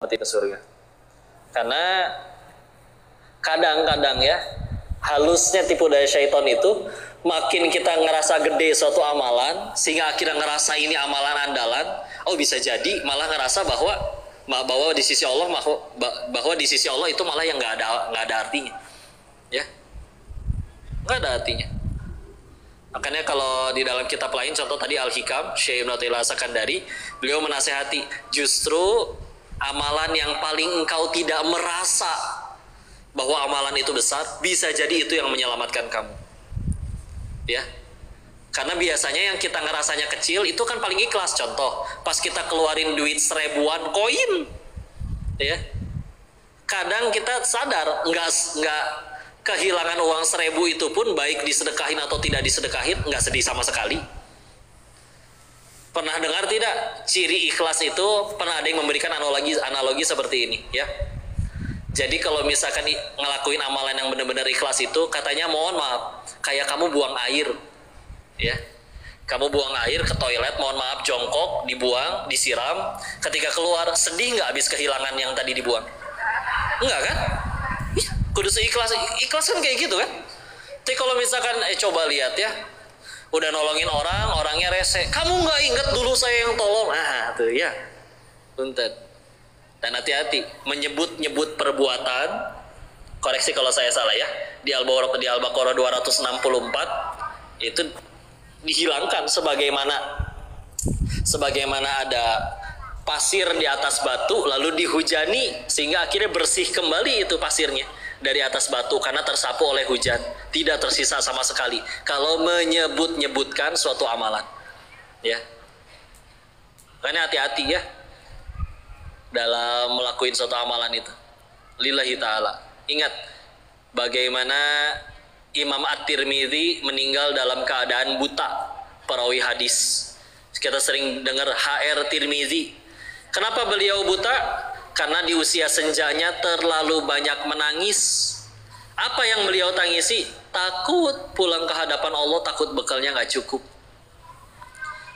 ke surga. Karena kadang-kadang ya, halusnya tipu daya syaitan itu, makin kita ngerasa gede suatu amalan sehingga akhirnya ngerasa ini amalan andalan, bisa jadi malah ngerasa bahwa di sisi Allah bahwa di sisi Allah itu malah yang nggak ada artinya, ya, nggak ada artinya. Makanya kalau di dalam kitab lain, contoh tadi Al-Hikam, Syekh Ibnu Athaillah As-Sakandari, beliau menasehati justru amalan yang paling engkau tidak merasa bahwa amalan itu besar, bisa jadi itu yang menyelamatkan kamu, ya. Karena biasanya yang kita ngerasanya kecil itu kan paling ikhlas. Contoh, pas kita keluarin duit 1000-an koin, ya, kadang kita sadar nggak kehilangan uang 1000 itu pun, baik disedekahin atau tidak disedekahin, nggak sedih sama sekali. Pernah dengar tidak ciri ikhlas itu? Pernah ada yang memberikan analogi seperti ini, ya. Jadi kalau misalkan ngelakuin amalan yang benar-benar ikhlas itu, katanya mohon maaf, kayak kamu buang air, ya. Kamu buang air ke toilet, mohon maaf, jongkok, dibuang, disiram. Ketika keluar, sedih nggak habis kehilangan yang tadi dibuang? Enggak kan? Kudu seikhlas, ikhlas kan kayak gitu kan. Tapi kalau misalkan coba lihat ya, udah nolongin orang, orangnya rese, kamu nggak inget dulu saya yang tolong, tuh ya, punten. Dan hati-hati menyebut-nyebut perbuatan, koreksi kalau saya salah ya, di Al-Baqarah 264 itu dihilangkan sebagaimana ada pasir di atas batu lalu dihujani sehingga akhirnya bersih kembali itu pasirnya dari atas batu karena tersapu oleh hujan, tidak tersisa sama sekali kalau menyebut-nyebutkan suatu amalan, ya. Karena hati-hati ya dalam melakukan suatu amalan itu lillahi ta'ala. Ingat bagaimana Imam At-Tirmidzi meninggal dalam keadaan buta, perawi hadis. Kita sering dengar HR Tirmidzi. Kenapa beliau buta? Karena di usia senjanya terlalu banyak menangis. Apa yang beliau tangisi? Takut pulang ke hadapan Allah, takut bekalnya nggak cukup.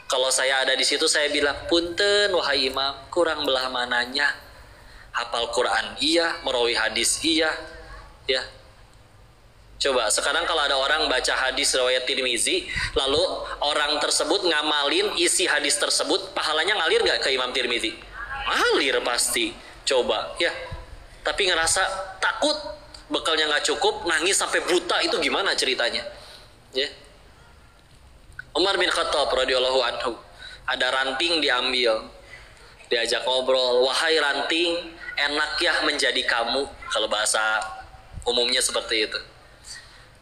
Kalau saya ada di situ, saya bilang, punten wahai imam, kurang belah mananya. Hafal Quran iya, merawi hadis iya, ya. Coba sekarang kalau ada orang baca hadis riwayat Tirmizi, lalu orang tersebut ngamalin isi hadis tersebut, pahalanya ngalir nggak ke Imam Tirmizi? Ngalir pasti. Coba ya. Tapi ngerasa takut bekalnya nggak cukup, nangis sampai buta, itu gimana ceritanya? Ya. Umar bin Khattab radhiyallahu anhu, ada ranting diambil, diajak ngobrol, wahai ranting, enak ya menjadi kamu, kalau bahasa umumnya seperti itu.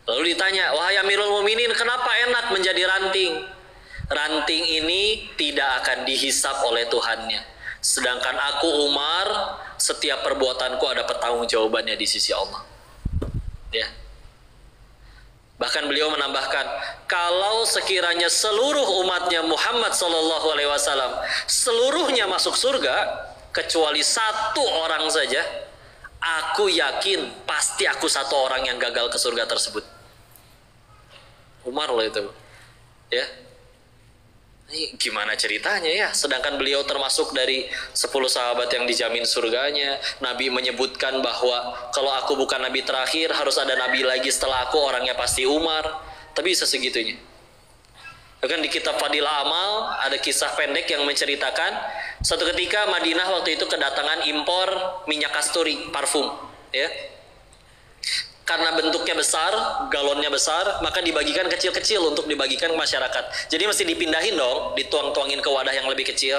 Lalu ditanya, wahai Amirul Mukminin, kenapa enak menjadi ranting? Ranting ini tidak akan dihisap oleh Tuhannya. Sedangkan aku Umar, setiap perbuatanku ada pertanggungjawabannya di sisi Allah. Ya. Bahkan beliau menambahkan, kalau sekiranya seluruh umatnya Muhammad SAW seluruhnya masuk surga kecuali satu orang saja, aku yakin pasti aku satu orang yang gagal ke surga tersebut. Umar loh itu, ya. Ini gimana ceritanya ya? Sedangkan beliau termasuk dari 10 sahabat yang dijamin surganya. Nabi menyebutkan bahwa kalau aku bukan nabi terakhir, harus ada nabi lagi setelah aku, orangnya pasti Umar. Tapi bisa segitunya. Bahkan di kitab Fadilah Amal ada kisah pendek yang menceritakan suatu ketika Madinah waktu itu kedatangan impor minyak kasturi, parfum, ya. Karena bentuknya besar, galonnya besar, maka dibagikan kecil-kecil untuk dibagikan ke masyarakat. Jadi mesti dipindahin dong, dituang-tuangin ke wadah yang lebih kecil.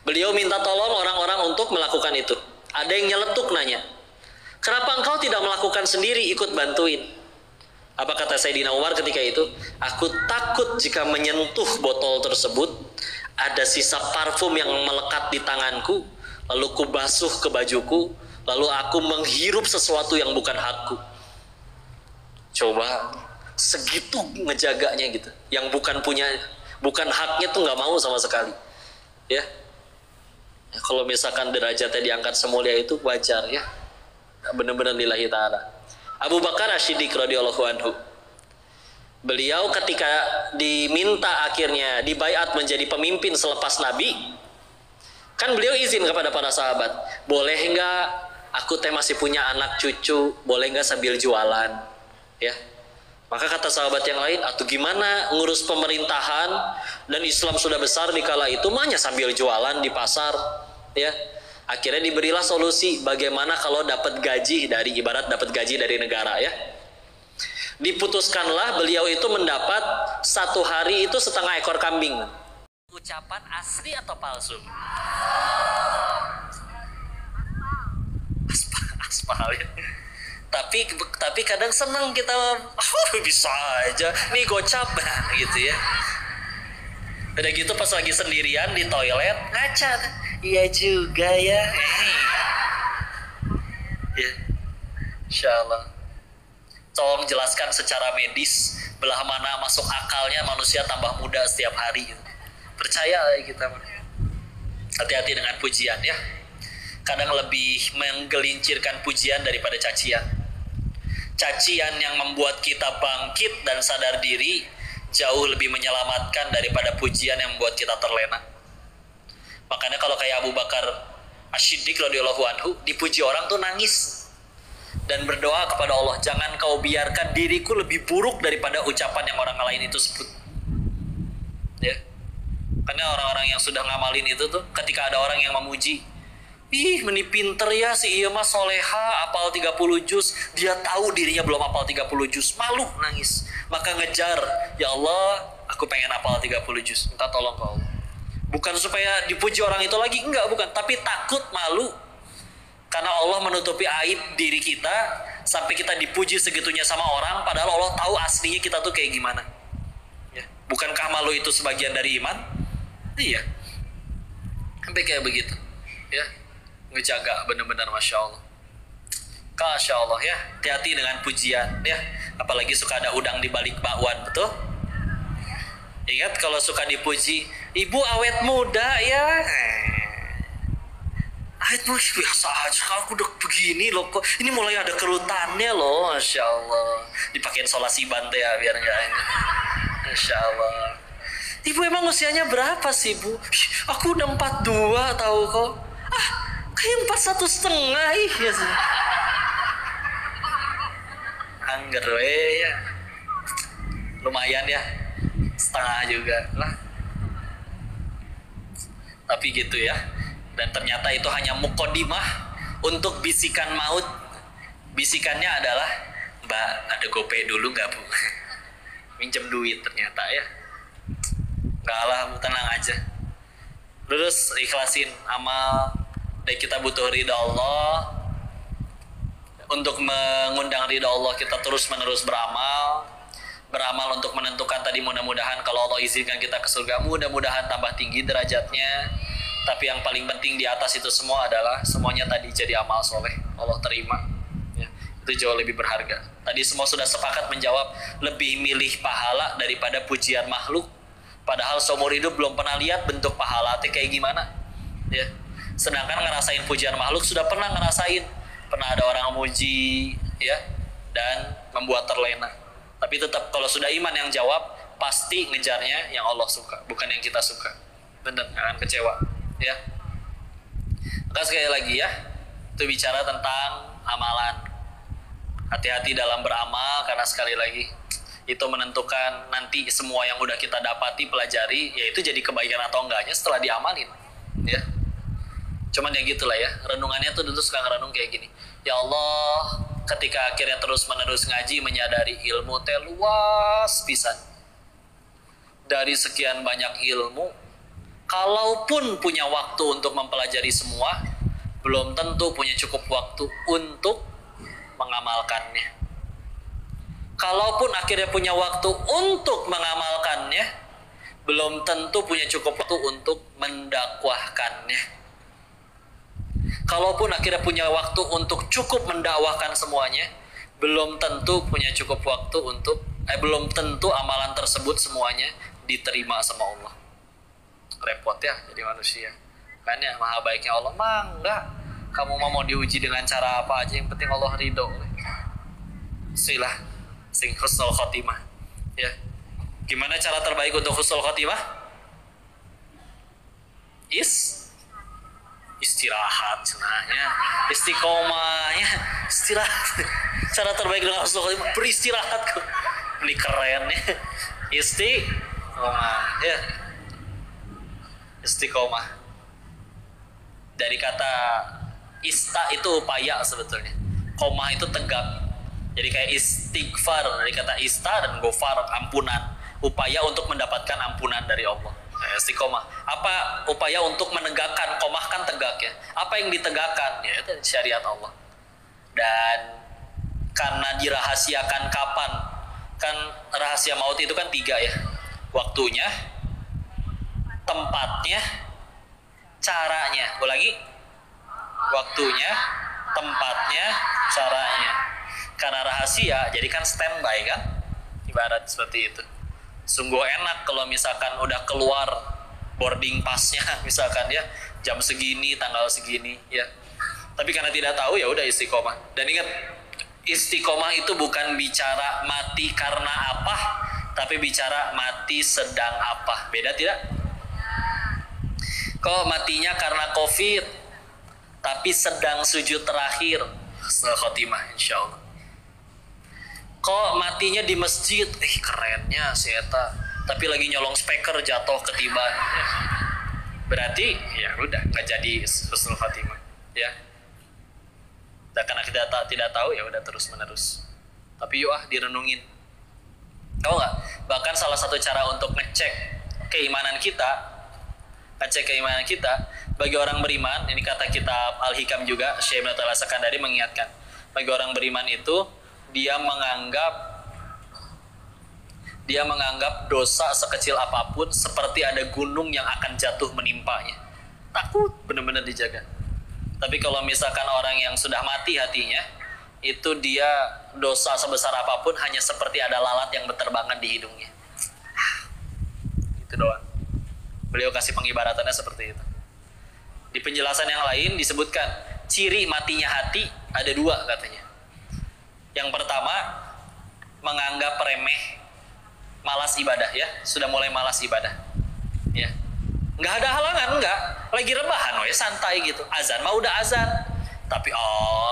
Beliau minta tolong orang-orang untuk melakukan itu. Ada yang nyeletuk nanya, kenapa engkau tidak melakukan sendiri, ikut bantuin? Apa kata Sayyidina Umar ketika itu? Aku takut jika menyentuh botol tersebut, ada sisa parfum yang melekat di tanganku, lalu ku basuh ke bajuku, lalu aku menghirup sesuatu yang bukan hakku. Coba segitu ngejaganya gitu, yang bukan haknya tuh nggak mau sama sekali, ya. Kalau misalkan derajatnya diangkat semulia itu wajar ya, benar-benar lillahi ta'ala. Abu Bakar As-Siddiq radhiyallahu anhu, beliau ketika diminta akhirnya dibaiat menjadi pemimpin selepas Nabi, Kan beliau izin kepada para sahabat, boleh nggak aku teh masih punya anak cucu, boleh nggak sambil jualan, ya. Maka kata sahabat yang lain, atau gimana ngurus pemerintahan dan Islam sudah besar di kala itu, mahnya sambil jualan di pasar, ya. Akhirnya diberilah solusi, bagaimana kalau dapat gaji dari, ibarat dapat gaji dari negara, ya. Diputuskanlah beliau itu mendapat 1 hari itu setengah ekor kambing. Ucapan asli atau palsu? Aspal ya. Tapi kadang senang kita, bisa aja nih gocap gitu ya. Udah gitu pas lagi sendirian di toilet ngaca, iya juga ya. Ya, insyaallah. Tolong jelaskan secara medis belah mana masuk akalnya manusia tambah muda setiap hari. Percaya kita. Hati-hati dengan pujian ya. Kadang lebih menggelincirkan pujian daripada cacian. Cacian yang membuat kita bangkit dan sadar diri jauh lebih menyelamatkan daripada pujian yang membuat kita terlena. Makanya kalau kayak Abu Bakar As-Siddiq radhiyallahu anhu, dipuji orang tuh nangis dan berdoa kepada Allah, jangan kau biarkan diriku lebih buruk daripada ucapan yang orang lain itu sebut. Ya. Karena orang-orang yang sudah ngamalin itu tuh, ketika ada orang yang memuji, ih meni pinter ya si iya mah soleha, apal 30 juz, dia tahu dirinya belum apal 30 juz, malu nangis. Maka ngejar, ya Allah aku pengen apal 30 juz, minta tolong ke Allah. Bukan supaya dipuji orang itu lagi, enggak, bukan, tapi takut, malu. Karena Allah menutupi aib diri kita sampai kita dipuji segitunya sama orang, padahal Allah tahu aslinya kita tuh kayak gimana. Ya. Bukankah malu itu sebagian dari iman? Iya. Sampai kayak begitu. Ya. Ngejaga benar-benar Masya Allah. Masya Allah ya. Hati-hati dengan pujian ya. Apalagi suka ada udang di balik bakwan, betul? Ingat kalau suka dipuji, ibu awet muda ya. Itu biasa aja, aku udah begini loh kok. Ini mulai ada kerutannya loh, Masya Allah. Dipakein solasi bantai ya, biar enggak ini. Masya Allah. Ibu emang usianya berapa sih, Bu? Aku udah 42 tahu kok. Kayak 41,5 ya sih. Angger ya. Lumayan ya. Setengah juga lah. Tapi gitu ya. Dan ternyata itu hanya mukodimah untuk bisikan maut. Bisikannya adalah, Mbak, ada gopay dulu nggak, Bu? Minjem duit ternyata ya. Nggak lah, Bu, tenang aja. Terus ikhlasin amal. Dan kita butuh ridha Allah. Untuk mengundang ridha Allah kita terus-menerus beramal. Beramal untuk menentukan tadi, mudah-mudahan kalau Allah izinkan kita ke surga, mudah-mudahan tambah tinggi derajatnya. Tapi yang paling penting di atas itu semua adalah semuanya tadi jadi amal soleh, Allah terima ya, itu jauh lebih berharga. Tadi semua sudah sepakat menjawab lebih milih pahala daripada pujian makhluk, padahal seumur hidup belum pernah lihat bentuk pahala itu kayak gimana ya. Sedangkan ngerasain pujian makhluk sudah pernah ngerasain, pernah ada orang memuji ya dan membuat terlena. Tapi tetap kalau sudah iman yang jawab, pasti ngejarnya yang Allah suka, bukan yang kita suka. Bener, akan kecewa ya. Maka sekali lagi ya, itu bicara tentang amalan. Hati-hati dalam beramal, karena sekali lagi itu menentukan nanti semua yang udah kita dapati, pelajari, yaitu jadi kebaikan atau enggaknya setelah diamalin ya. Cuman ya gitulah ya, renungannya tuh dulu suka ngerenung kayak gini, ya Allah, ketika akhirnya terus menerus ngaji, menyadari ilmu teh luas pisan. Dari sekian banyak ilmu, kalaupun punya waktu untuk mempelajari semua, belum tentu punya cukup waktu untuk mengamalkannya. Kalaupun akhirnya punya waktu untuk mengamalkannya, belum tentu punya cukup waktu untuk mendakwahkannya. Kalaupun akhirnya punya waktu untuk cukup mendakwahkan semuanya, belum tentu punya cukup waktu untuk belum tentu amalan tersebut semuanya diterima sama Allah. Repot ya jadi manusia. Kan ya, maha baiknya Allah mah enggak. Kamu mau diuji dengan cara apa aja, yang penting Allah ridho. Silah sing husnul khotimah. Ya. Gimana cara terbaik untuk husnul khotimah? istirahat cenahnya, istiqomahnya istirahat. Cara terbaik dengan Rasulullah beristirahat kok. Ini keren ya. Istiqomah ya. Istiqomah dari kata ista itu upaya sebetulnya, komah itu tegak. Jadi kayak istighfar dari kata ista dan gofar ampunan, upaya untuk mendapatkan ampunan dari Allah. Istiqomah apa? Upaya untuk menegakkan, komah kan tegak ya. Apa yang ditegakkan? Ya itu syariat Allah. Dan karena dirahasiakan kapan? Kan rahasia maut itu kan 3 ya. Waktunya, tempatnya, caranya. Ulangi. Waktunya, tempatnya, caranya. Karena rahasia, jadi kan standby kan? Ibarat seperti itu. Sungguh enak kalau misalkan udah keluar boarding passnya, misalkan ya jam segini, tanggal segini, ya. Tapi karena tidak tahu ya udah istiqomah. Dan ingat, istiqomah itu bukan bicara mati karena apa, tapi bicara mati sedang apa. Beda tidak? Kok matinya karena COVID, tapi sedang sujud terakhir, husnul khotimah insyaallah. Kok matinya di masjid, kerennya si Eta, tapi lagi nyolong speaker jatuh ketiban. Berarti ya udah nggak jadi husnul khotimah, ya. Dan karena kita tidak tahu ya udah terus menerus. Tapi yuk direnungin. Tahu nggak? Bahkan salah satu cara untuk ngecek keimanan kita, bagi orang beriman, ini kata kitab Al-Hikam juga, Syekh Ibnu Taimiyah As-Sakandari mengingatkan, bagi orang beriman itu dia menganggap dosa sekecil apapun seperti ada gunung yang akan jatuh menimpanya. Takut, benar-benar dijaga. Tapi kalau misalkan orang yang sudah mati hatinya, itu dia dosa sebesar apapun hanya seperti ada lalat yang berterbangan di hidungnya. Itu doang. Beliau kasih pengibaratannya seperti itu. Di penjelasan yang lain disebutkan ciri matinya hati ada 2 katanya. Yang pertama, menganggap remeh, malas ibadah ya, sudah mulai malas ibadah. Ya. Nggak ada halangan, nggak. Lagi rebahan, santai gitu. Azan mah udah azan. Tapi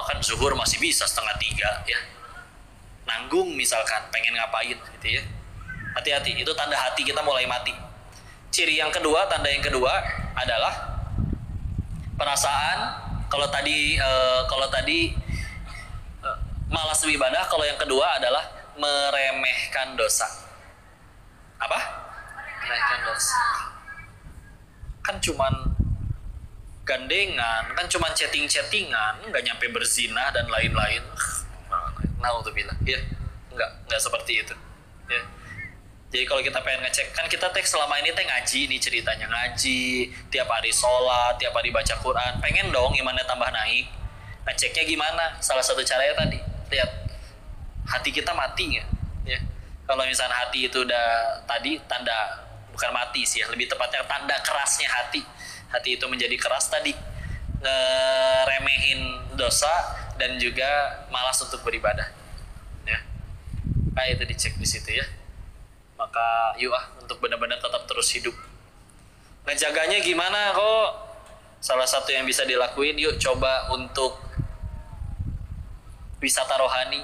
kan zuhur masih bisa 2:30 ya. Nanggung misalkan, pengen ngapain gitu ya. Hati-hati, itu tanda hati kita mulai mati. Ciri yang kedua, tanda yang kedua adalah perasaan. Kalau tadi malas beribadah, kalau yang kedua adalah meremehkan dosa. Apa? Meremehkan dosa. Kan cuman gandengan, kan cuman chatting-chattingan, nggak nyampe berzina dan lain-lain. Naudzubillah, ya, nggak seperti itu. Ya. Jadi kalau kita pengen ngecek, kan kita selama ini ngaji nih ceritanya, ngaji, tiap hari sholat, tiap hari baca Quran, pengen dong imannya tambah naik. Ngeceknya gimana? Salah satu caranya tadi, lihat hati kita mati nggak? Ya. Kalau misalnya hati itu udah tadi tanda, bukan mati sih ya, lebih tepatnya tanda kerasnya hati. Hati itu menjadi keras tadi, ngeremehin dosa dan juga malas untuk beribadah. Ya. Nah itu dicek di situ ya. Maka yuk untuk benar-benar tetap terus hidup. Ngejaganya gimana kok? Salah satu yang bisa dilakuin, yuk coba untuk wisata rohani.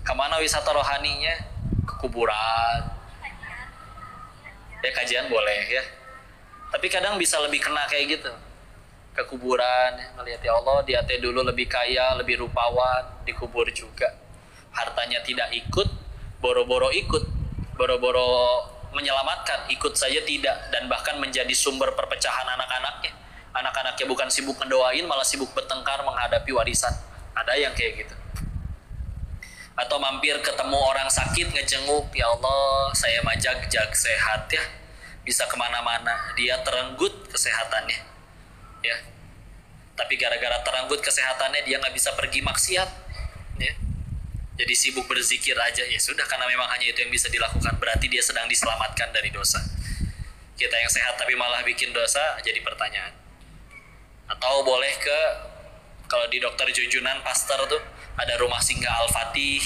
Kemana wisata rohaninya? Ke kuburan. Ya kajian boleh ya. Tapi kadang bisa lebih kena kayak gitu. Ke kuburan, melihat ya Allah, dia dulu lebih kaya, lebih rupawan, dikubur juga. Hartanya tidak ikut, boro-boro ikut, boro-boro menyelamatkan, ikut saja tidak, dan bahkan menjadi sumber perpecahan anak-anaknya. Anak-anaknya bukan sibuk mendoain, malah sibuk bertengkar menghadapi warisan. Ada yang kayak gitu. Atau mampir ketemu orang sakit, ngejenguk, ya Allah, saya mah jag sehat ya, bisa kemana-mana. Dia terenggut kesehatannya, ya. Tapi gara-gara terenggut kesehatannya, dia nggak bisa pergi maksiat, ya. Jadi sibuk berzikir aja, ya sudah, karena memang hanya itu yang bisa dilakukan. Berarti dia sedang diselamatkan dari dosa. Kita yang sehat tapi malah bikin dosa, jadi pertanyaan. Atau boleh kalau di Dokter Junjunan Pasteur tuh ada rumah singgah Al-Fatih.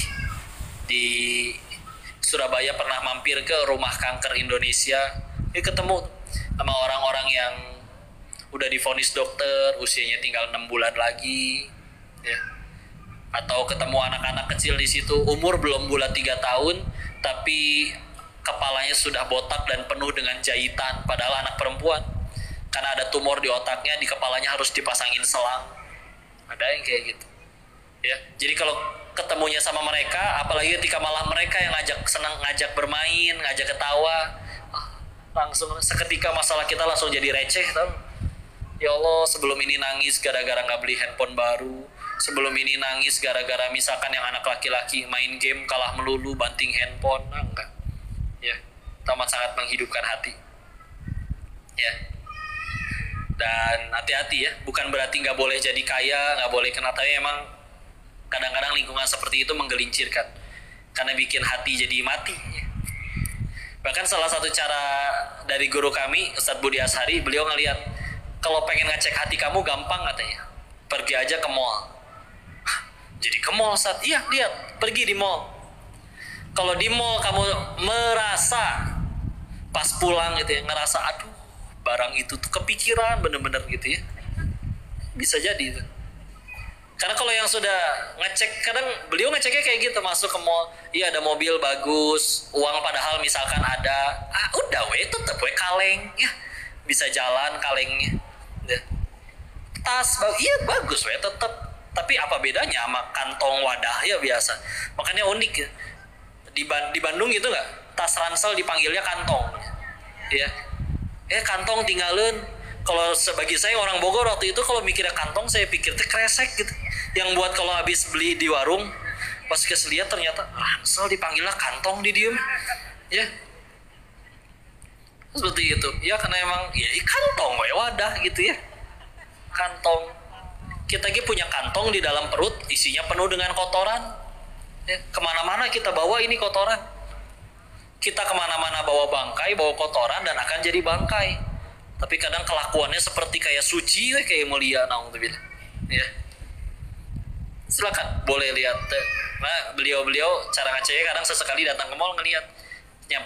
Di Surabaya pernah mampir ke rumah kanker Indonesia, ketemu sama orang-orang yang udah divonis dokter usianya tinggal 6 bulan lagi, ya. Atau ketemu anak-anak kecil di situ umur belum bulat 3 tahun tapi kepalanya sudah botak dan penuh dengan jahitan padahal anak perempuan karena ada tumor di otaknya, di kepalanya harus dipasangin selang. Ada yang kayak gitu, ya. Jadi kalau ketemunya sama mereka, apalagi ketika malah mereka yang ngajak bermain, ngajak ketawa, langsung seketika masalah kita langsung jadi receh, tau. Ya Allah, sebelum ini nangis gara-gara nggak beli handphone baru, sebelum ini nangis gara-gara misalkan yang anak laki-laki main game kalah melulu banting handphone, enggak, ya. Tamat sangat menghidupkan hati, ya. Dan hati-hati ya, bukan berarti nggak boleh jadi kaya, nggak boleh kena, tapi emang kadang-kadang lingkungan seperti itu menggelincirkan karena bikin hati jadi mati, ya. Bahkan salah satu cara dari guru kami Ustadz Budi Ashari, beliau ngelihat kalau pengen ngecek hati kamu gampang katanya, pergi aja ke mall. Jadi ke mall Ustadz? Iya, lihat, pergi di mall. Kalau di mall kamu merasa pas pulang gitu ya, ngerasa aduh barang itu tuh kepikiran bener-bener gitu ya, bisa jadi itu. Karena kalau yang sudah ngecek, kadang beliau ngeceknya kayak gitu, masuk ke mall, iya ada mobil bagus, uang padahal misalkan ada, udah tetep kaleng ya, bisa jalan kalengnya, ya. Tas iya bagus tetep, tapi apa bedanya sama kantong wadah ya biasa. Makanya unik ya, di Bandung gitu nggak, tas ransel dipanggilnya kantong, ya. Kantong tinggalin. Kalau bagi saya orang Bogor waktu itu kalau mikirnya kantong, saya pikir itu kresek gitu, yang buat kalau habis beli di warung, pas lihat ternyata ransel dipanggilnya kantong, di diem, ya. Seperti itu ya, karena emang ya kantong wadah gitu ya, kantong. Kita lagi punya kantong di dalam perut, isinya penuh dengan kotoran, ya. Kemana-mana kita bawa ini kotoran, kita kemana-mana bawa bangkai, bawa kotoran, dan akan jadi bangkai. Tapi kadang kelakuannya seperti kayak suci, kayak mulia, naudzubillah, ya. Silakan boleh lihat. Nah, beliau cara ngeceknya kadang sesekali datang ke mall ngelihat.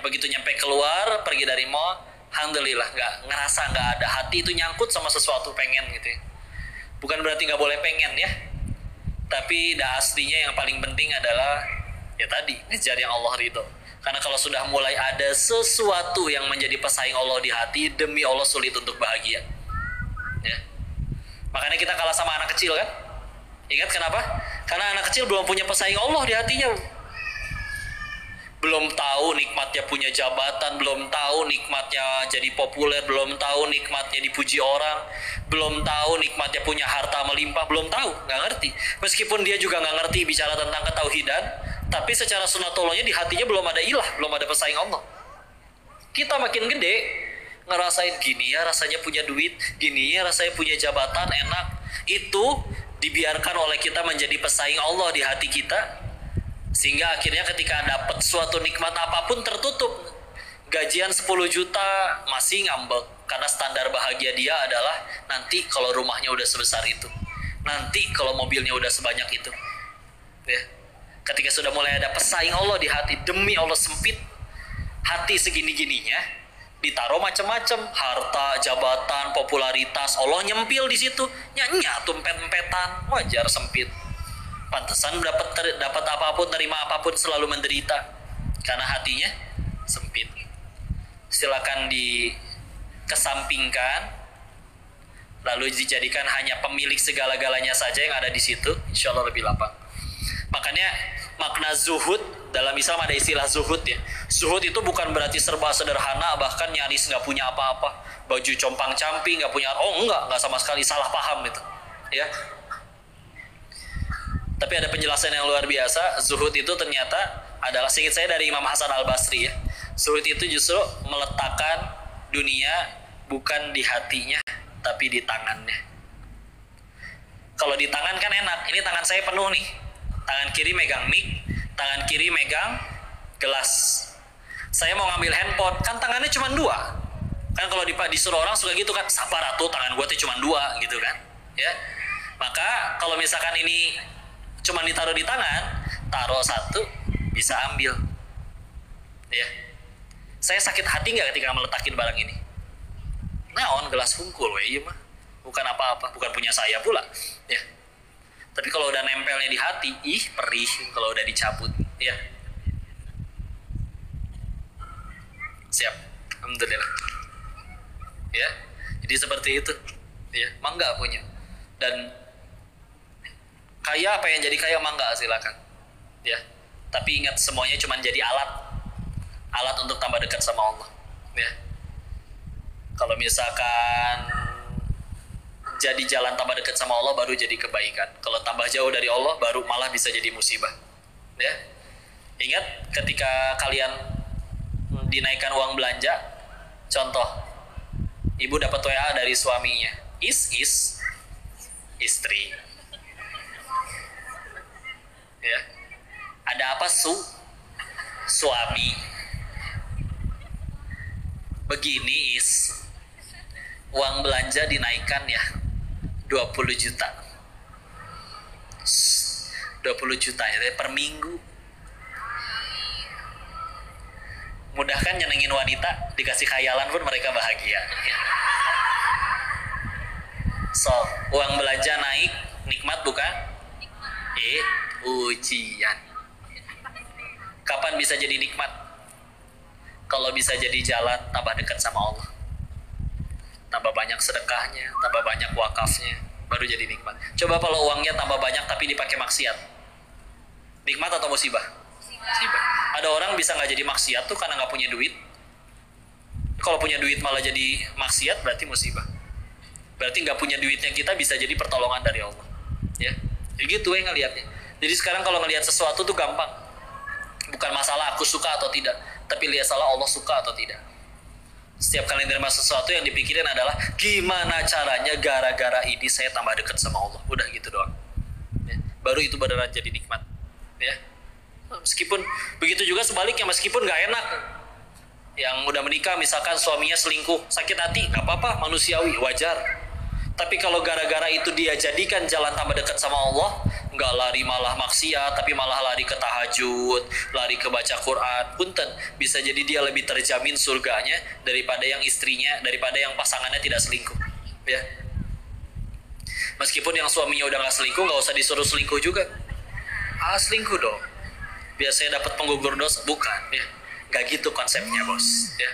Begitu nyampe keluar, pergi dari mall, alhamdulillah ngerasa nggak ada, hati itu nyangkut sama sesuatu, pengen gitu ya. Bukan berarti nggak boleh pengen ya, tapi aslinya yang paling penting adalah ya tadi, ngejar yang Allah ridho. Karena kalau sudah mulai ada sesuatu yang menjadi pesaing Allah di hati, demi Allah sulit untuk bahagia, ya. Makanya kita kalah sama anak kecil kan. Ingat kenapa? Karena anak kecil belum punya pesaing Allah di hatinya, belum tahu nikmatnya punya jabatan, belum tahu nikmatnya jadi populer, belum tahu nikmatnya dipuji orang, belum tahu nikmatnya punya harta melimpah, belum tahu, nggak ngerti. Meskipun dia juga nggak ngerti bicara tentang ketauhidan, tapi secara sunatullahnya di hatinya belum ada ilah, belum ada pesaing Allah. Kita makin gede ngerasain gini ya rasanya punya duit, gini ya rasanya punya jabatan enak, itu dibiarkan oleh kita menjadi pesaing Allah di hati kita, sehingga akhirnya ketika dapat suatu nikmat apapun tertutup. Gajian 10 juta masih ngambek, karena standar bahagia dia adalah nanti kalau rumahnya udah sebesar itu, nanti kalau mobilnya udah sebanyak itu, ya. Ketika sudah mulai ada pesaing Allah di hati, demi Allah sempit hati segini-gininya, ditaruh macam-macam, harta, jabatan, popularitas, Allah nyempil di situ, nyatu empet-empetan, wajar sempit. Pantesan dapat apapun, terima apapun selalu menderita, karena hatinya sempit. Silakan dikesampingkan, lalu dijadikan hanya pemilik segala-galanya saja yang ada di situ, insya Allah lebih lapang. Makanya makna zuhud dalam Islam ada istilah zuhud ya. Zuhud itu bukan berarti serba sederhana, bahkan nyaris nggak punya apa-apa, baju compang-camping, nggak punya, nggak sama sekali, salah paham itu, ya. Tapi ada penjelasan yang luar biasa. Zuhud itu ternyata adalah, seingat saya dari Imam Hasan Al-Basri ya, zuhud itu justru meletakkan dunia bukan di hatinya, tapi di tangannya. Kalau di tangan kan enak, ini tangan saya penuh nih, tangan kiri megang mic, tangan kiri megang gelas. Saya mau ngambil handphone, kan tangannya cuma 2. Kan kalau disuruh orang suka gitu kan, sabar atuh, tangan gue tuh cuma 2 gitu kan, ya. Maka kalau misalkan ini cuma ditaruh di tangan, taruh 1 bisa ambil, ya. Saya sakit hati nggak ketika meletakin barang ini? Naon gelas hungkul, iya mah. bukan apa-apa, bukan punya saya pula, ya. Tapi kalau udah nempelnya di hati, perih kalau udah dicabut, ya. Siap, alhamdulillah. Ya, jadi seperti itu, ya. Mangga punya. Dan kaya, apa yang jadi kaya, mangga silakan, ya. Tapi ingat, semuanya cuma jadi alat untuk tambah dekat sama Allah, ya. Kalau misalkan jadi jalan tambah dekat sama Allah, baru jadi kebaikan. Kalau tambah jauh dari Allah, baru malah bisa jadi musibah, ya. Ingat ketika kalian dinaikkan uang belanja, contoh, ibu dapat WA dari suaminya, istri, ya. Ada apa, suami? Begini, uang belanja dinaikkan ya 20 juta 20 juta ya per minggu. Mudah kan nyenengin wanita, dikasih khayalan pun mereka bahagia. So, uang belanja naik, nikmat bukan? Ujian. Kapan bisa jadi nikmat? Kalau bisa jadi jalan tambah dekat sama Allah, tambah banyak sedekahnya, tambah banyak wakafnya, baru jadi nikmat. Coba kalau uangnya tambah banyak tapi dipakai maksiat, nikmat atau musibah? Musibah. Ada orang bisa nggak jadi maksiat tuh karena nggak punya duit. Kalau punya duit malah jadi maksiat, berarti musibah. Berarti nggak punya duitnya kita bisa jadi pertolongan dari Allah, ya. Jadi gitu ya ngelihatnya. Jadi sekarang kalau ngelihat sesuatu tuh gampang, bukan masalah aku suka atau tidak, tapi lihat salah Allah suka atau tidak. Setiap kali nerima sesuatu yang dipikirin adalah gimana caranya gara-gara ini saya tambah dekat sama Allah. Udah gitu doang, ya. Baru itu beneran jadi nikmat, ya. Meskipun begitu juga sebaliknya, meskipun nggak enak, yang udah menikah misalkan suaminya selingkuh, sakit hati, nggak apa-apa, manusiawi, wajar. Tapi kalau gara-gara itu dia jadikan jalan tambah dekat sama Allah, nggak lari malah maksiat, tapi malah lari ke tahajud, lari ke baca Quran, punten, bisa jadi dia lebih terjamin surganya daripada yang istrinya, daripada yang pasangannya tidak selingkuh, ya. Meskipun yang suaminya udah nggak selingkuh, nggak usah disuruh selingkuh juga. Selingkuh dong, biasanya dapat penggugur dosa, bukan, ya. Nggak gitu konsepnya, bos, ya.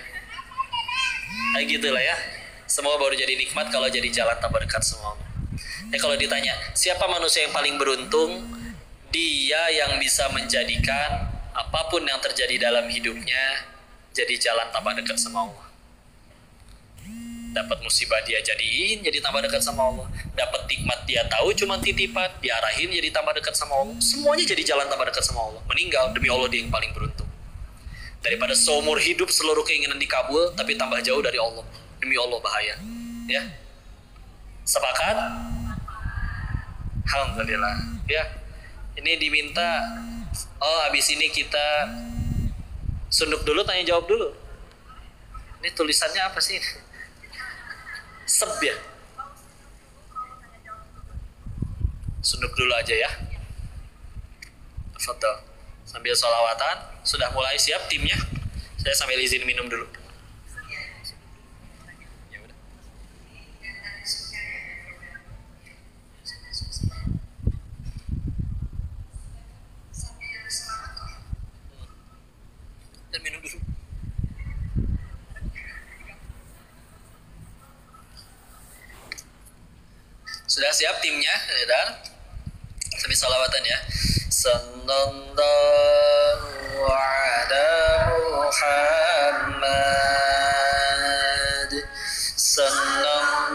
Kayak gitulah ya. Semua baru jadi nikmat kalau jadi jalan tambah dekat sama Allah. Ya, kalau ditanya siapa manusia yang paling beruntung, dia yang bisa menjadikan apapun yang terjadi dalam hidupnya jadi jalan tambah dekat sama Allah. Dapat musibah dia jadiin jadi tambah dekat sama Allah. Dapat nikmat dia tahu cuma titipan, diarahin jadi tambah dekat sama Allah. Semuanya jadi jalan tambah dekat sama Allah. Meninggal demi Allah dia yang paling beruntung. Daripada seumur hidup seluruh keinginan dikabul tapi tambah jauh dari Allah. Demi Allah bahaya, ya. Sepakat? Alhamdulillah, ya. Ini diminta, habis ini kita sunduk dulu, tanya jawab dulu. Ini tulisannya apa sih? Seb ya? Sunduk dulu aja ya. Foto. Sambil sholawatan. Sudah mulai siap timnya? Saya sambil izin minum dulu. Dan minum dulu. Sudah siap timnya, dan sambil salawatan ya. Sallallahu ala Muhammad, sallallahu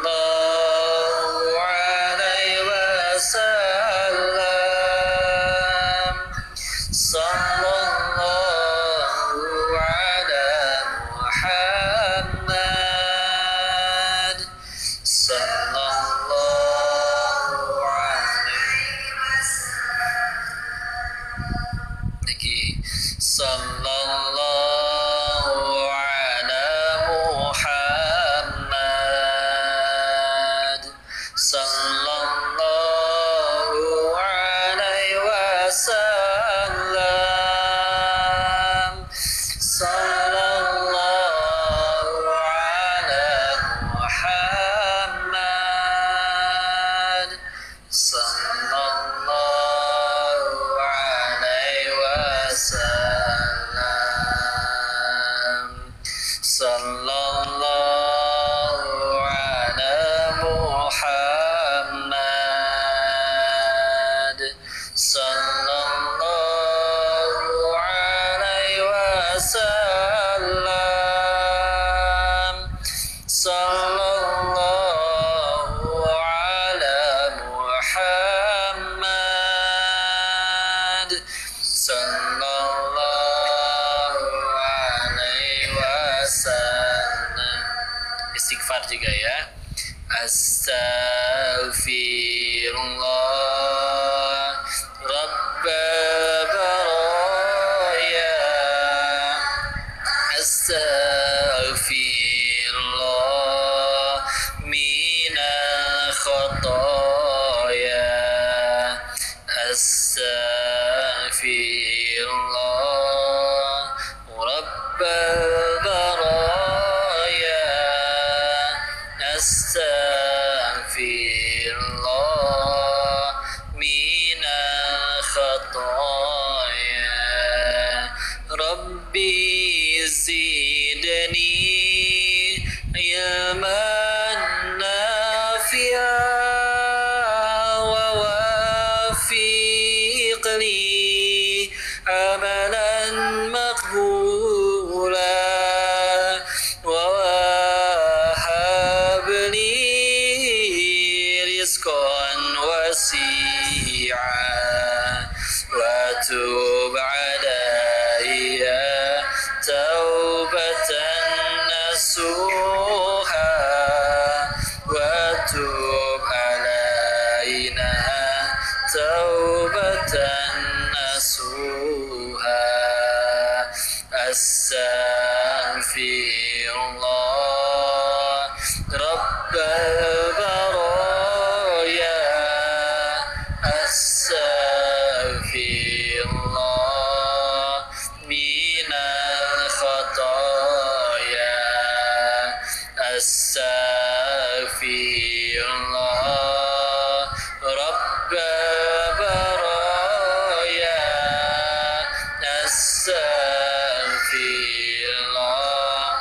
alaihi wasallam, sallallahu ala Muhammad, sallallahu alaihi wasallam, sallallahu Muhammad sallallahu alaihi wasallam. Istighfar juga ya. Astaghfirullah Rabbal baraya. Astaghfirullah minal khataya. Astaghfirullah Rabbal baraya. Astaghfirullah minal khataya. Rabbi zidni ilman nafi'a wa wafiqli amalan maqbula wa wahabli rizqan wasi'a wa tub alayya taubatan nasuha wa tub alayna taubatan nasuha. Astaghfirullah Rabbal baraya. Astaghfirullah minal khataya. Astaghfirullah Rabbal baraya. Astaghfirullah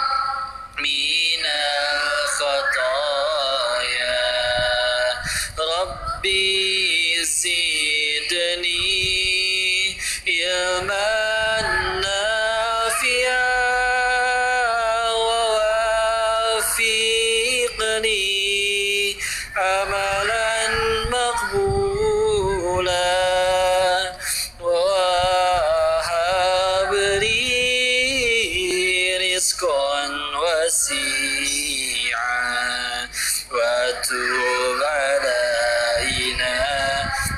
minal khataya. Rabbi zidni ilman nafi'a wa wafiqni amalan maqbula wa wahabli rizqan wasi'a wa tub alayna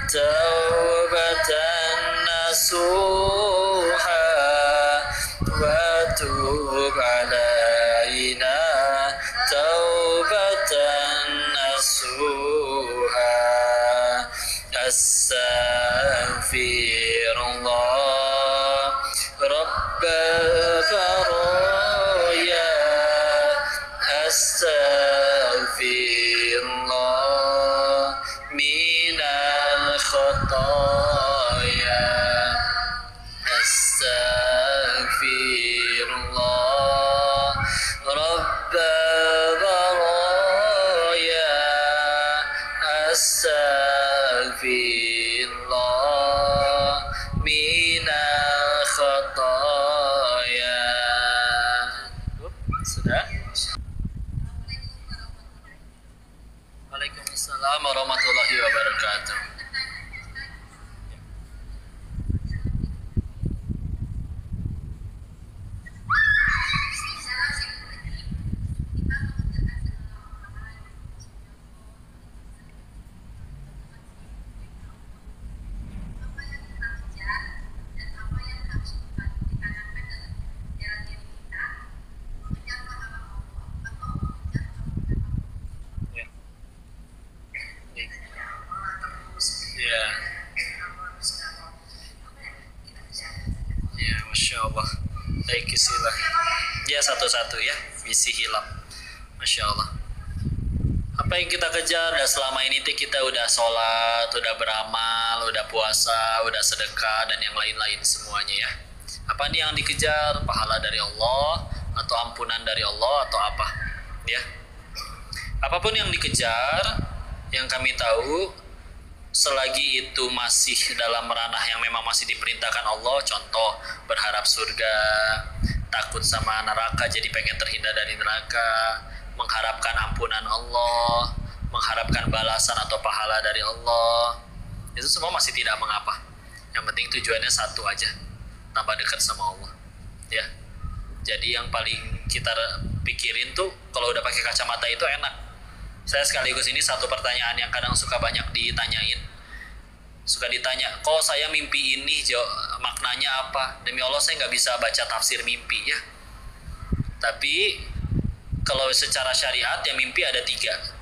taubatan nasuha wa tub alayna taubatan nasuha. Astaghfirullah Rabbal baraya. Astaghfirullah minal khataya. Astaghfirullah Rabbal baraya. Astaghfirullah minal khataya. Sudah? Waalaikumsalam warahmatullahi wabarakatuh. Ya, ya, masya Allah. Baik, sila. Ya, satu-satu ya, misi hilang. Masya Allah. Apa yang kita kejar? Dan selama ini kita udah sholat, udah beramal, udah puasa, udah sedekah, dan yang lain-lain semuanya ya. Apa nih yang dikejar? Pahala dari Allah, atau ampunan dari Allah, atau apa? Ya. Apapun yang dikejar, yang kami tahu, selagi itu masih dalam ranah yang memang masih diperintahkan Allah, contoh berharap surga, takut sama neraka jadi pengen terhindar dari neraka, mengharapkan ampunan Allah, mengharapkan balasan atau pahala dari Allah, itu semua masih tidak mengapa. Yang penting tujuannya satu aja, tambah dekat sama Allah, ya. Jadi yang paling kita pikirin tuh kalau udah pakai kacamata itu enak. Saya sekaligus ini satu pertanyaan yang kadang suka banyak ditanyain. Suka ditanya, kok saya mimpi ini, maknanya apa? Demi Allah saya nggak bisa baca tafsir mimpi ya. Tapi kalau secara syariat ya mimpi ada 3.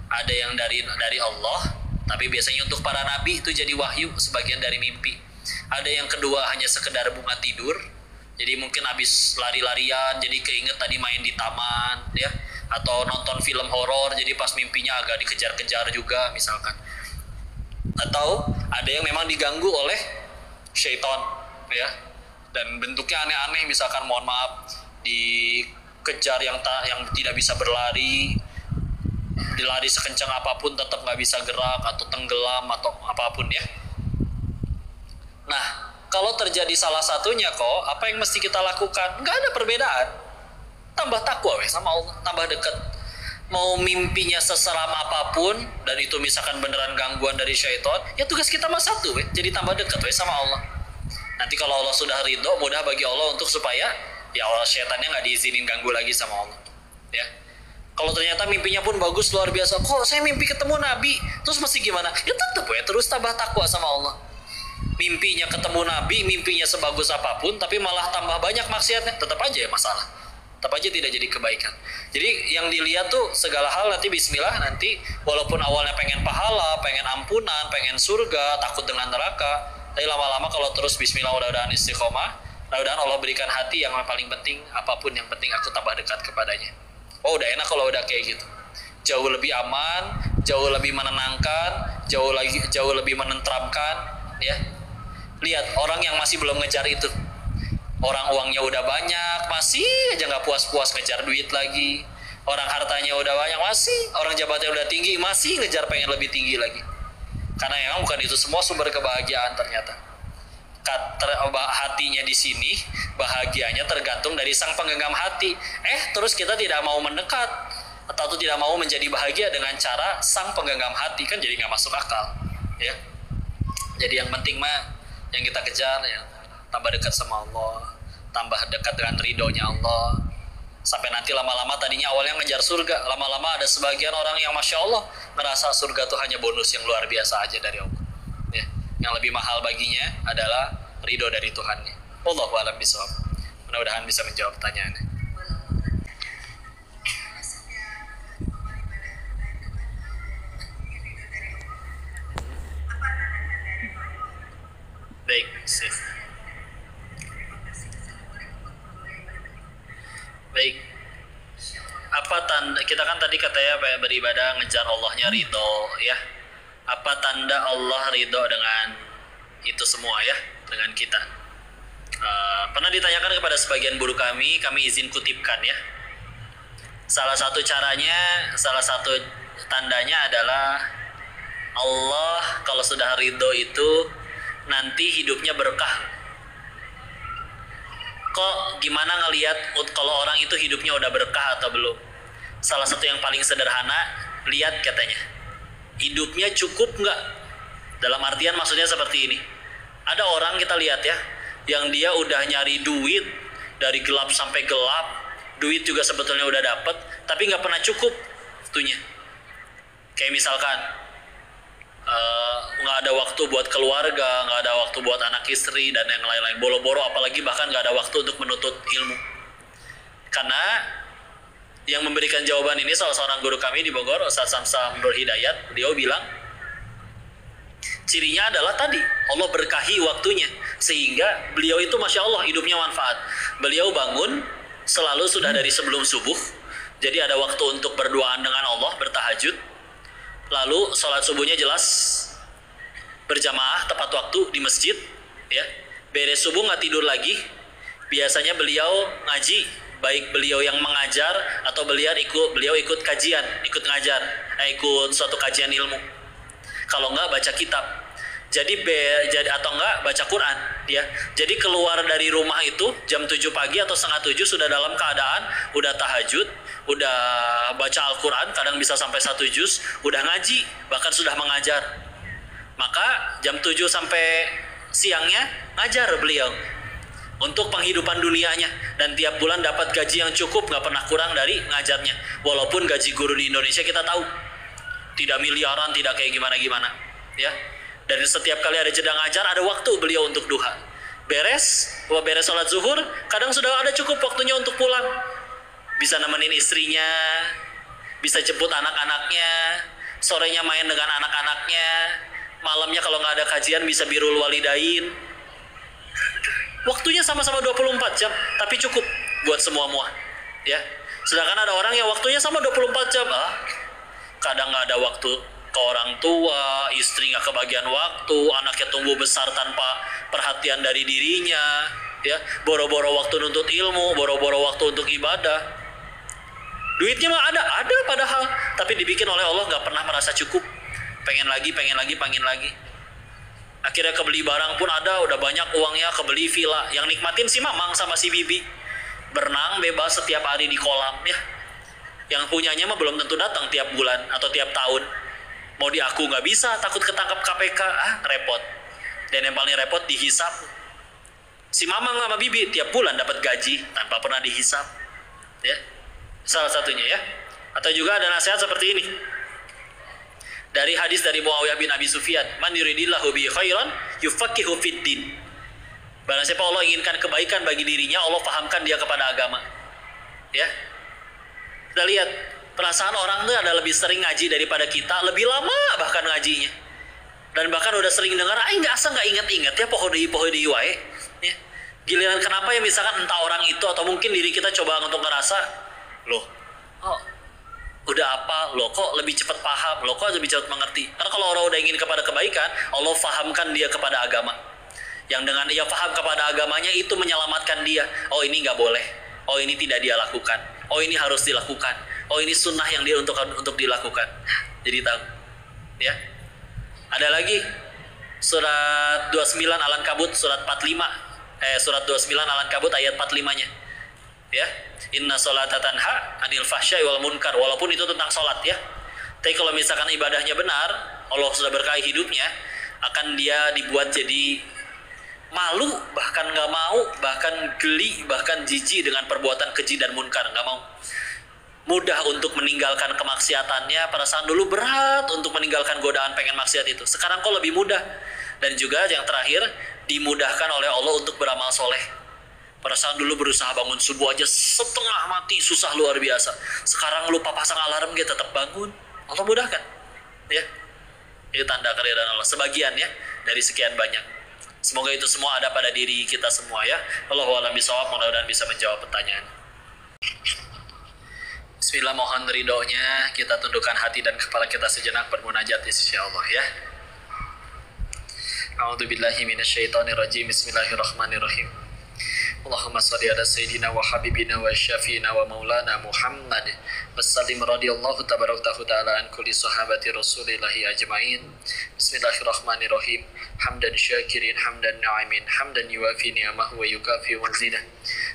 Ada yang dari Allah, tapi biasanya untuk para nabi itu jadi wahyu, sebagian dari mimpi. Ada yang kedua hanya sekedar bunga tidur. Jadi mungkin habis lari-larian jadi keinget tadi main di taman ya, atau nonton film horor jadi pas mimpinya agak dikejar-kejar juga misalkan. Atau ada yang memang diganggu oleh syaitan ya, dan bentuknya aneh-aneh, misalkan mohon maaf dikejar yang tidak bisa berlari, dilari sekencang apapun tetap nggak bisa gerak atau tenggelam atau apapun ya. Nah, kalau terjadi salah satunya kok, apa yang mesti kita lakukan? Nggak ada perbedaan. Tambah takwa sama Allah, tambah dekat. Mau mimpinya seseram apapun, dan itu misalkan beneran gangguan dari syaitan, ya tugas kita mah satu, jadi tambah dekat sama Allah. Nanti kalau Allah sudah ridho, mudah bagi Allah untuk supaya ya Allah syaitannya nggak diizinin ganggu lagi sama Allah. Ya. Kalau ternyata mimpinya pun bagus luar biasa, kok saya mimpi ketemu Nabi, terus mesti gimana? Ya tetap terus tambah takwa sama Allah. Mimpinya ketemu Nabi, mimpinya sebagus apapun, tapi malah tambah banyak maksiatnya, tetap aja ya masalah. Tetap aja tidak jadi kebaikan. Jadi yang dilihat tuh segala hal nanti bismillah, nanti walaupun awalnya pengen pahala, pengen ampunan, pengen surga, takut dengan neraka, tapi lama-lama kalau terus bismillah mudah-mudahan istiqomah, mudah-mudahan Allah berikan hati yang paling penting, apapun yang penting aku tambah dekat kepadanya. Oh udah enak kalau udah kayak gitu. Jauh lebih aman, jauh lebih menenangkan, jauh lebih menenteramkan ya. Lihat orang yang masih belum ngejar itu. Orang uangnya udah banyak, masih aja nggak puas-puas ngejar duit lagi. Orang hartanya udah banyak, masih. Orang jabatannya udah tinggi, masih ngejar pengen lebih tinggi lagi. Karena memang bukan itu semua sumber kebahagiaan ternyata. Hatinya di sini, bahagianya tergantung dari sang penggenggam hati. Terus kita tidak mau mendekat atau tidak mau menjadi bahagia dengan cara sang penggenggam hati, kan jadi nggak masuk akal. Ya. Jadi yang penting mah yang kita kejar ya tambah dekat sama Allah, tambah dekat dengan ridhonya Allah, sampai nanti lama-lama tadinya awalnya ngejar surga, lama-lama ada sebagian orang yang masya Allah merasa surga itu hanya bonus yang luar biasa aja dari Allah ya. Yang lebih mahal baginya adalah ridho dari Tuhannya. Wallahu a'lam bishawab. Mudah-mudahan bisa menjawab pertanyaannya. Baik, sih. Baik. Apa tanda kita kan tadi katanya beribadah ngejar Allahnya ridho ya. Apa tanda Allah ridho dengan itu semua ya, dengan kita? Pernah ditanyakan kepada sebagian guru kami izin kutipkan ya. Salah satu tandanya adalah Allah kalau sudah ridho itu nanti hidupnya berkah. Kok gimana ngelihat kalau orang itu hidupnya udah berkah atau belum? Salah satu yang paling sederhana, lihat katanya, hidupnya cukup nggak? Dalam artian maksudnya seperti ini. Ada orang kita lihat ya, yang dia udah nyari duit dari gelap sampai gelap, duit juga sebetulnya udah dapet, tapi nggak pernah cukup itunya. Kayak misalkan nggak ada waktu buat keluarga, nggak ada waktu buat anak istri dan yang lain-lain, boro-boro, apalagi bahkan nggak ada waktu untuk menuntut ilmu. Karena yang memberikan jawaban ini salah seorang guru kami di Bogor, Ustaz Samsam Nur Hidayat, beliau bilang cirinya adalah tadi Allah berkahi waktunya sehingga beliau itu masya Allah hidupnya manfaat. Beliau bangun selalu sudah dari sebelum subuh, jadi ada waktu untuk berduaan dengan Allah, bertahajud. Lalu sholat subuhnya jelas berjamaah tepat waktu di masjid ya. Beres subuh nggak tidur lagi. Biasanya beliau ngaji, baik beliau yang mengajar atau beliau ikut kajian, ikut ngajar, ikut suatu kajian ilmu. Kalau nggak baca kitab. Jadi atau enggak baca Quran ya. Jadi keluar dari rumah itu jam 7 pagi atau setengah 7 sudah dalam keadaan udah tahajud, udah baca Al-Quran, kadang bisa sampai 1 juz, udah ngaji, bahkan sudah mengajar. Maka jam 7 sampai siangnya ngajar beliau untuk penghidupan dunianya, dan tiap bulan dapat gaji yang cukup, nggak pernah kurang dari ngajarnya. Walaupun gaji guru di Indonesia kita tahu tidak miliaran, tidak kayak gimana-gimana, ya. Dan setiap kali ada jeda ngajar, ada waktu beliau untuk duha. Beres sholat zuhur, kadang sudah ada cukup waktunya untuk pulang. Bisa nemenin istrinya, bisa jemput anak-anaknya, sorenya main dengan anak-anaknya, malamnya kalau nggak ada kajian bisa birrul walidain. Waktunya sama-sama 24 jam, tapi cukup buat semua-mua, ya. Sedangkan ada orang yang waktunya sama 24 jam, kadang nggak ada waktu ke orang tua, istri nggak kebagian waktu, anaknya tumbuh besar tanpa perhatian dari dirinya, ya. Boro-boro waktu nuntut ilmu, boro-boro waktu untuk ibadah. Duitnya mah ada padahal, tapi dibikin oleh Allah nggak pernah merasa cukup. Pengen lagi. Akhirnya kebeli barang pun ada, udah banyak uangnya, kebeli villa. Yang nikmatin si mamang sama si bibi. Berenang bebas setiap hari di kolam, ya. Yang punyanya mah belum tentu datang tiap bulan atau tiap tahun. Mau diaku nggak bisa, takut ketangkap KPK, repot. Dan yang paling repot dihisap. Si mamang sama bibi tiap bulan dapat gaji tanpa pernah dihisap, ya. Salah satunya, ya. Atau juga ada nasihat seperti ini dari hadis dari Muawiyah bin Abi Sufyan, man yuridillahu bihi khairan yufaqihu fid din. Barang siapa Allah inginkan kebaikan bagi dirinya, Allah pahamkan dia kepada agama, ya. Kita lihat perasaan orang itu ada lebih sering ngaji daripada kita, lebih lama bahkan ngajinya, dan bahkan udah sering dengar, nggak ingat-ingat ya, pohon di wae, ya. Giliran kenapa ya, misalkan entah orang itu atau mungkin diri kita coba untuk ngerasa, loh, udah apa, loh kok lebih cepat paham, loh kok lebih cepat mengerti. Karena kalau orang udah ingin kepada kebaikan, Allah fahamkan dia kepada agama. Yang dengan dia paham kepada agamanya itu menyelamatkan dia. Oh ini nggak boleh, oh ini tidak dia lakukan, oh ini harus dilakukan, oh ini sunnah yang dia untuk dilakukan. Jadi tahu, ya. Ada lagi surat 29 Al-Ankabut surat 45, surat 29 Al-Ankabut ayat 45-nya. Ya, inna sholata tanha anil fahsya'i wal munkar. Walaupun itu tentang sholat, ya. Tapi kalau misalkan ibadahnya benar, Allah sudah berkahi hidupnya, akan dia dibuat jadi malu, bahkan nggak mau, bahkan geli, bahkan jijik dengan perbuatan keji dan munkar, nggak mau. Mudah untuk meninggalkan kemaksiatannya. Perasaan dulu berat untuk meninggalkan godaan pengen maksiat itu, sekarang kok lebih mudah. Dan juga yang terakhir, dimudahkan oleh Allah untuk beramal soleh. Perasaan dulu berusaha bangun subuh aja setengah mati, susah luar biasa. Sekarang lupa pasang alarm, dia tetap bangun. Allah mudahkan, ya. Itu tanda keridhaan Allah. Sebagian, ya, dari sekian banyak. Semoga itu semua ada pada diri kita semua, ya. Wallahu a'lam bishawab. Mudah-mudahan bisa menjawab pertanyaan. Bismillah, mohon ridhonya kita tundukkan hati dan kepala kita sejenak bermunajat insyaallah, ya. A'udzubillahi minasyaitonirrajim. Bismillahirrahmanirrahim. Allahumma salli ala sayyidina wa habibina wa syafiina wa maulana Muhammad wa sallim radhiyallahu tabaraka ta'ala an kulli sahabati rasulillahi ajma'in. Bismillahirrahmanirrahim. Hamdan syakirin, hamdan na'imin, hamdan yuwafi ni'amahu wa yukafi mazidah.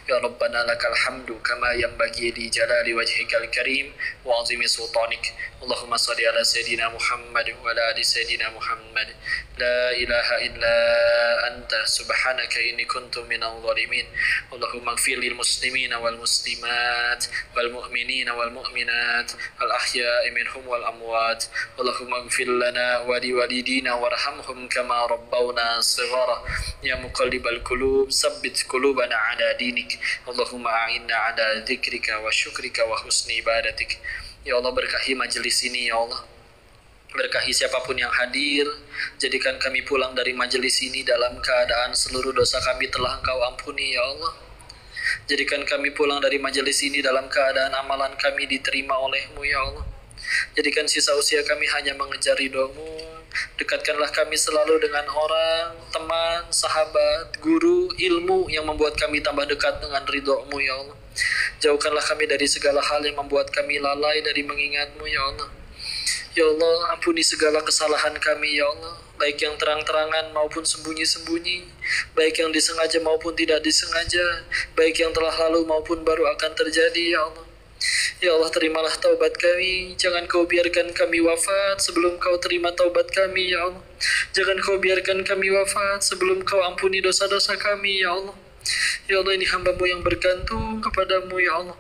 Ya Rabbana lakal hamdu kama yanbaghi li jalali wajhikal karim wa azimi sultanik. Allahumma salli ala sayyidina Muhammad wa ala ali sayyidina Muhammad. La ilaha illa anta subhanaka inni kuntu minal zalimin. Allahumma ighfir lil muslimina wal muslimat wal mu'minina wal mu'minat al ahya'i minhum wal amwat. Allahumma ighfir lana wa li walidina warhamhum kama rabbawna shighara. Ya muqallibal qulub tsabbit qulubana ala dinik. Allahumma a'inna ala dzikrika wa syukrika wa husni ibadatik. Ya Allah, berkahi majelis ini, ya Allah. Berkahi siapapun yang hadir. Jadikan kami pulang dari majelis ini dalam keadaan seluruh dosa kami telah Engkau ampuni, ya Allah. Jadikan kami pulang dari majelis ini dalam keadaan amalan kami diterima oleh-Mu, ya Allah. Jadikan sisa usia kami hanya mengejar ridho-Mu. Dekatkanlah kami selalu dengan orang, teman, sahabat, guru, ilmu yang membuat kami tambah dekat dengan ridho-Mu, ya Allah. Jauhkanlah kami dari segala hal yang membuat kami lalai dari mengingat-Mu, ya Allah. Ya Allah, ampuni segala kesalahan kami, ya Allah. Baik yang terang-terangan maupun sembunyi-sembunyi. Baik yang disengaja maupun tidak disengaja. Baik yang telah lalu maupun baru akan terjadi, ya Allah. Ya Allah, terimalah taubat kami. Jangan kau biarkan kami wafat sebelum kau terima taubat kami, ya Allah. Jangan kau biarkan kami wafat sebelum kau ampuni dosa-dosa kami, ya Allah. Ya Allah, ini hamba-Mu yang bergantung kepadamu, ya Allah.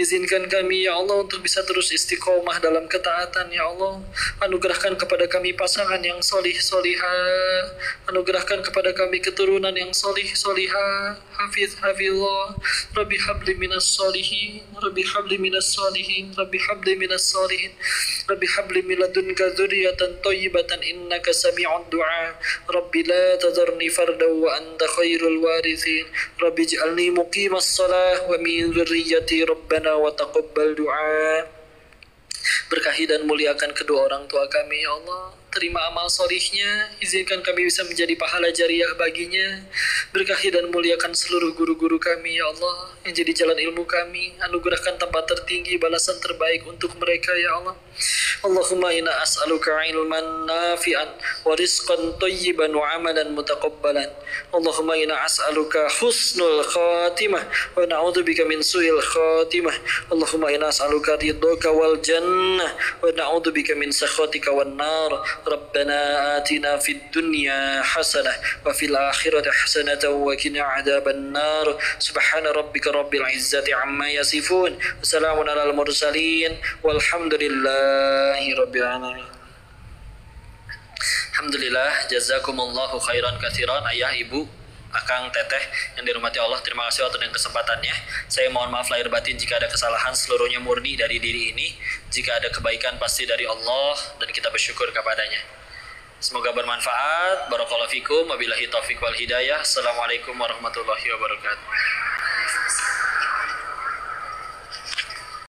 Izinkan kami, ya Allah, untuk bisa terus istiqomah dalam ketaatan, ya Allah. Anugerahkan kepada kami pasangan yang solih solihah. Anugerahkan kepada kami keturunan yang solih solihah. Hafiz hafizullah. Rabbi habli minas solihin. Rabbi habli minas solihin. Rabbi habli minas solihin. Rabbi habli miladunka dzurriyyatan thayyibatan innaka sami'ud du'a. Rabbi la tadharni fardan wa anta khairul warithin. Rabbi ij'alni muqimas shalah wa min dzurriyyati Rabbana wa taqabbal du'a. Berkahi dan muliakan kedua orang tua kami, ya Allah. Terima amal solihnya, izinkan kami bisa menjadi pahala jariah baginya. Berkahi dan muliakan seluruh guru-guru kami, ya Allah, yang jadi jalan ilmu kami. Anugerahkan tempat tertinggi, balasan terbaik untuk mereka, ya Allah. Allahumma inna as'aluka ilman nafi'an wa rizqan thayyiban wa amalan mutaqabbalan. Allahumma inna as'aluka husnul khatimah wa na'udzubika min su'il khatimah. Allahumma inna as'aluka ridhaka wal jannah wa na'udzubika min sakhatika wan nar. Rabbana atina fid dunya hasanah wa fil akhirati hasanatan wa qina adzaban nar. Subhana rabbika rabbil izzati amma yasifun. Wassalamun alal mursalin walhamdulillahi rabbil alamin. Alhamdulillah, jazakumullahu khairan katsiran ayah, ibu, akang, teteh yang dirahmati Allah. Terima kasih waktu dan kesempatannya. Saya mohon maaf lahir batin jika ada kesalahan, seluruhnya murni dari diri ini. Jika ada kebaikan pasti dari Allah dan kita bersyukur kepadanya. Semoga bermanfaat. Barakallahu fikum. Wabillahi taufiq wal hidayah. Assalamualaikum warahmatullahi wabarakatuh.